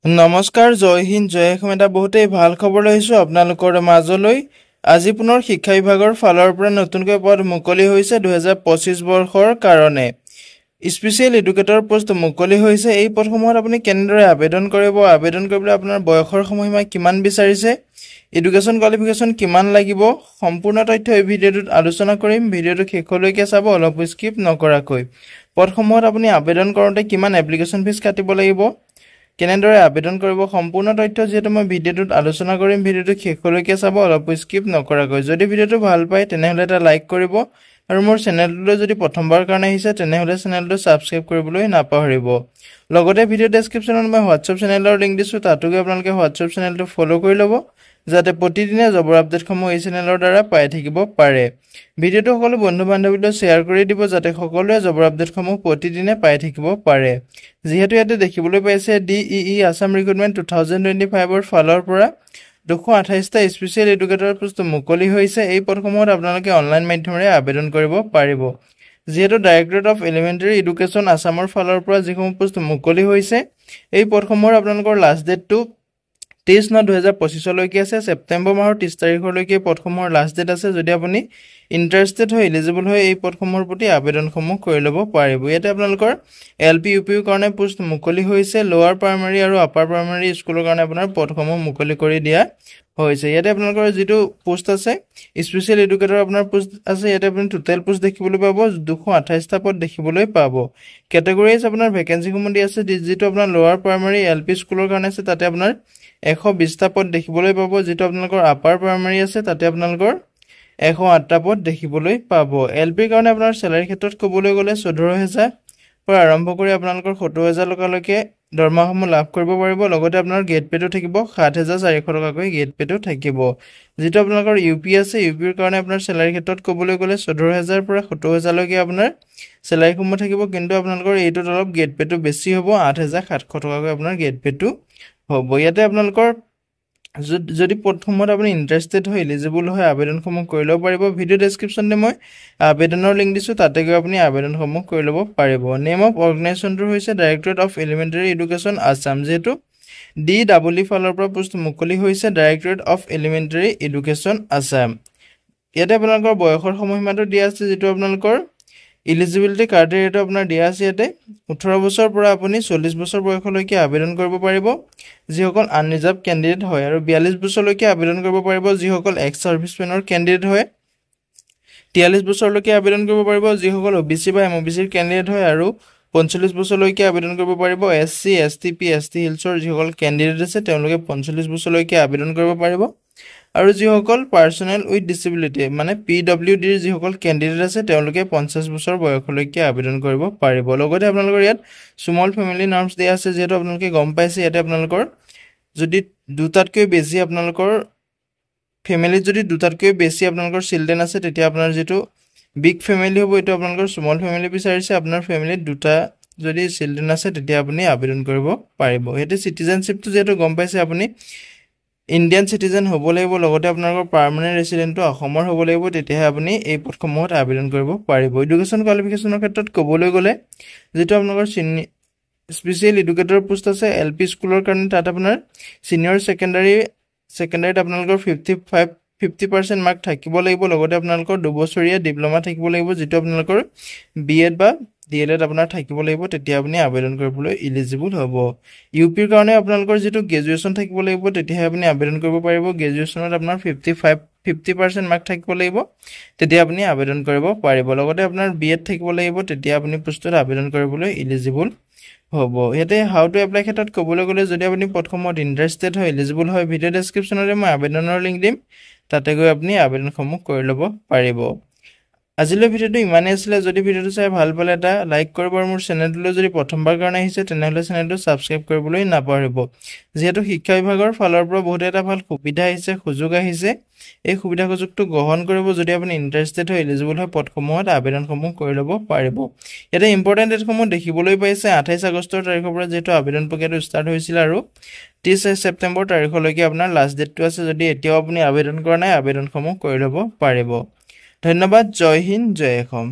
নমস্কাৰ জয় হিন্দ জয় অসম এটা বহুতেই ভাল খবৰ লৈছো আপোনালোকৰ মাজলৈ আজি পুনৰ শিক্ষা বিভাগৰ ফালৰ পৰা নতুনকৈ পদ মুকলি হৈছে 2025 বৰ্ষৰ কাৰণে স্পেশাল এডুকেটৰ পোষ্ট মুকলি হৈছে এই পদসমূহত আপুনি কেনেদৰে আবেদন কৰিব আবেদন কৰিবলৈ আপোনাৰ বয়সৰ সময়সীমা কিমান বিচাৰিছে এডুকেশ্যন কোৱালিফিকেশ্যন কিমান লাগিব সম্পূৰ্ণ তথ্য এই ভিডিঅ'টোত আলোচনা কৰিম ভিডিঅ'টো শেষলৈকে চাব অলপ স্কিপ নকৰাকৈ পদসমূহত আপুনি আবেদন কৰোঁতে কিমান এপ্লিকেশ্যন ফিজ কাটিব লাগিব কেনেদৰে আবেদন কৰিব সম্পূৰ্ণ তথ্য যেটো মই ভিডিঅ'টোত আলোচনা কৰিম ভিডিঅ'টো শেষলৈকে চাব অলপ স্কিপ নকৰাকৈ যদি ভিডিঅ'টো ভাল পায় তেনেহলে এটা লাইক কৰিব আৰু মোৰ চেনেলটোলৈ যদি প্ৰথমবাৰ কাৰণে আহিছে তেনেহলে চেনেলটো সাবস্ক্ৰাইব কৰিবলৈ নাপাহৰিব লগতে ভিডিঅ' ডেসক্ৰিপচনত মই WhatsApp চেনেলৰ লিংক দিছো তাতো গৈ আপোনালোকে WhatsApp চেনেলটো ফলো কৰি ল'ব যাতে প্ৰতিদিনে জবৰ আপডেটসমূহ এই চেনেলৰ দ্বাৰা পাই থাকিব পাৰে ভিডিঅ'টো সকলো বন্ধু বান্ধৱীলৈ শ্বেয়াৰ কৰি দিব যাতে সকলোৱে জবৰ আপডেটসমূহ প্ৰতিদিনে পাই থাকিব পাৰে যেহেতু ইয়াতে দেখিবলৈ পাইছে DEE আসাম ৰিক্ৰুটমেন্ট 2025 ৰ ফালৰ পৰা 228টা স্পেশাল এডুকেটৰ পোষ্ট মুকলি হৈছে এই পদসমূহত আপোনালোকে অনলাইন মাধ্যমেৰে আবেদন কৰিব পাৰিব যেহেতু ডাইৰেক্টৰেট অফ এলিমেন্টাৰী এডুকেশ্যন আসামৰ ফালৰ পৰা যিসমূহ পোষ্ট মুকলি হৈছে এই পদসমূহৰ আপোনালোকৰ লাষ্ট ডেটটো 23/9/2025 লৈকে আছে সেপ্টেম্বৰ মাহৰ 30 তাৰিখলৈকে পদসমূহৰ লাষ্ট ডেট আছে যদি আপুনি ইন্টাৰেষ্টেড হয় এলিজিবল হয় এই পদসমূহৰ প্ৰতি আবেদনসমূহ কৰি ল'ব পাৰিব ইয়াতে আপোনালোকৰ LP UP কাৰণে পোষ্ট মুকলি হৈছে লোৱাৰ প্ৰাইমাৰী আৰু আপাৰ প্ৰাইমাৰী স্কুলৰ কাৰণে আপোনাৰ পদসমূহ মুকলি কৰি দিয়া হৈছে ইয়াতে আপোনালোকৰ যেটো পোষ্ট আছে স্পেশাল এডুকেটৰ আপোনাৰ পোষ্ট আছে ইয়াতে আপুনি টোটাল পোষ্ট দেখিবলৈ পাব 228টা পদ দেখিবলৈ পাব ক্যাটাগৰীজ আপোনাৰ ভ্যাকেন্সিসমূহ দি আছে যেটো আপোনাৰ লোৱাৰ প্ৰাইমাৰী LP স্কুলৰ কাৰণে আছে তাতে আপোনাৰ 120টা পদ দেখিবলৈ পাব যেটো আপোনালোকৰ আপাৰ প্ৰাইমাৰী আছে তাতে আপোনালোকৰ 108টা পদ দেখিবলৈ পাব LP কাৰণে আপোনাৰ স্যালাৰি ক্ষেত্ৰত ক'বলৈ গলে 14000 পৰা আৰম্ভ কৰি আপোনালোকৰ 70000 লৈকে দৰমহাসমূহ লাভ কৰিব পাৰিব লগতে আপোনাৰ গেট পেটো থাকিব 7400 টকাকৈ গেট পেটো থাকিব যেটো আপোনালোকৰ UP আছে UP ৰ কাৰণে আপোনাৰ স্যালাৰি ক্ষেত্ৰত ক'বলৈ গলে 14000 পৰা 70000 লৈকে আপোনাৰ স্যালাৰিসমূহ থাকিব কিন্তু আপোনালোকৰ এইটো অলপ গেট পেটো বেছি হ'ব 8700 টকাকৈ আপোনাৰ গেট পেটো হ'ব ইয়াতে আপোনালোকৰ যদি প্ৰথমত আপুনি ইন্টাৰেষ্টেড হয় এলিজিবল হয় আবেদনসমূহ কৰি ল'ব পাৰিব ভিডিঅ' ডেসক্ৰিপচনতে মই আবেদনৰ লিংক দিছো তাতে গৈ আপুনি আবেদনসমূহ কৰি ল'ব পাৰিব নেম অফ অৰ্গেনাইজেশ্যনটো হৈছে directorate of elementary education Assam যেটো DEE ফালৰ পৰা পোষ্ট মুকলি হৈছে directorate of elementary education Assam ইয়াতে আপোনালোকৰ বয়সৰ সময়সীমাটো দিয়া আছে যেটো আপোনালোকৰ এলিজিবিলিটি ক্ৰাইটেৰিয়াটো আপোনাৰ দিয়া আছে ইয়াতে 18 বছৰ পৰা আপুনি 40 বছৰ বয়সলৈকে আবেদন কৰিব পাৰিব যিসকল আনৰিজাৰ্ভ ক্যান্ডিডেট হয় আৰু 42 বছৰলৈকে আবেদন কৰিব পাৰিব যিসকল এক্স সাৰ্ভিসমেনৰ ক্যান্ডিডেট হয় 43 বছৰলৈকে আবেদন কৰিব পাৰিব যিসকল OBC বা MOBC ৰ ক্যান্ডিডেট হয় আৰু 45 বছৰলৈকে আবেদন কৰিব পাৰিব SC ST PST হিলছৰ যিসকল ক্যান্ডিডেট আছে তেওঁলোকে 45 বছৰলৈকে আবেদন কৰিব পাৰিব আৰু যিসকল পাৰ্সোনেল উইথ ডিসেবিলিটি মানে PWD ৰ যিসকল ক্যান্ডিডেট আছে তেওঁলোকে 50 বছৰ বয়সলৈকে আবেদন কৰিব পাৰিব লগতে আপোনালোকৰ ইয়াত স্মল ফ্যামিলি নৰ্মছ দিয়া আছে যেটো আপোনালোকে গম পাইছে ইয়াতে আপোনালোকৰ যদি দুটাতকৈ বেছি আপোনালোকৰ ফ্যামিলি যদি দুটাতকৈ বেছি আপোনালোকৰ চিলড্ৰেন আছে তেতিয়া আপোনাৰ যেটো বিগ ফ্যামিলি হ'ব এটো আপোনালোকৰ স্মল ফ্যামিলি বিচাৰিছে আপোনাৰ ফ্যামিলিত দুটা যদি চিলড্ৰেন আছে তেতিয়া আপুনি আবেদন কৰিব পাৰিব এতে সিটিজেনশিপটো যেটো গম পাইছে আপুনি ইন্ডিয়ান সিটিজেন হ'ব লাগিব লগতে আপোনালোকৰ পাৰ্মানেন্ট ৰেসিডেন্টটো অসমৰ হ'ব লাগিব তেতিয়া আপুনি এই পদসমূহত আবেদন কৰিব পাৰিব এডুকেশ্যন কোৱালিফিকেশ্যনৰ ক্ষেত্ৰত ক'বলৈ গলে যেটো আপোনালোকৰ স্পেশাল এডুকেটৰ পোষ্ট আছে LP স্কুলৰ কাৰণে তাত আপোনাৰ সিনিয়ৰ সেকেন্ডাৰীত আপোনালোকৰ 50% মাৰ্ক থাকিব লাগিব লগতে আপোনালোকৰ 2 বছৰীয়া ডিপ্লোমা থাকিব লাগিব যেটো আপোনালোকৰ BEd বা DLEd আপোনাৰ থাকিব লাগিব তেতিয়া আপুনি আবেদন কৰিবলৈ এলিজিবল হ'ব UP ৰ কাৰণে আপোনালোকৰ যেটো গ্ৰেজুৱেচন থাকিব লাগিব তেতিয়া আপুনি আবেদন কৰিব পাৰিব গ্ৰেজুৱেচনত আপোনাৰ 50% মাৰ্ক থাকিব লাগিব তেতিয়া আপুনি আবেদন কৰিব পাৰিব লগতে আপোনাৰ BEd থাকিব লাগিব তেতিয়া আপুনি পোষ্টত আবেদন কৰিবলৈ এলিজিবল হ'ব ইয়াতে হাউ টু এপ্লাই ক্ষেত্ৰত ক'বলৈ গলে যদি আপুনি পদসমূহত ইন্টাৰেষ্টেড হয় এলিজিবল হয় ভিডিঅ' ডেসক্ৰিপচনতে মই আবেদনৰ লিংক দিম তাতে গৈ আপুনি আবেদনসমূহ কৰি ল'ব পাৰিব আজিলৈ ভিডিঅ'টো ইমানেই আছিল যদি ভিডিঅ'টো চাই ভাল পালে এটা লাইক কৰিব আৰু মোৰ চেনেলটোলৈ যদি প্ৰথমবাৰ কাৰণে আহিছে তেনেহলে চেনেলটো সাবস্ক্ৰাইব কৰিবলৈ নাপাহৰিব যেহেতু শিক্ষা বিভাগৰ ফালৰ পৰা বহুত এটা ভাল সুবিধা আহিছে সুযোগ আহিছে এই সুবিধা সুযোগটো গ্ৰহণ কৰিব যদি আপুনি ইন্টাৰেষ্টেড হয় এলিজিবল হয় পদসমূহত আবেদনসমূহ কৰি ল'ব পাৰিব এটা ইম্পৰ্টেন্ট ডেটসমূহ দেখিবলৈ পাইছে 28 আগষ্টৰ তাৰিখৰ পৰা যেটো আবেদন প্ৰক্ৰিয়াটো ষ্টাৰ্ট হৈছিল আৰু 30 সেপ্টেম্বৰ তাৰিখলৈকে আপোনাৰ লাষ্ট ডেটটো আছে যদি এতিয়াও আপুনি আবেদন কৰা নাই আবেদনসমূহ কৰি ল'ব পাৰিব ধন্যবাদ জয় হিন্দ জয় অসম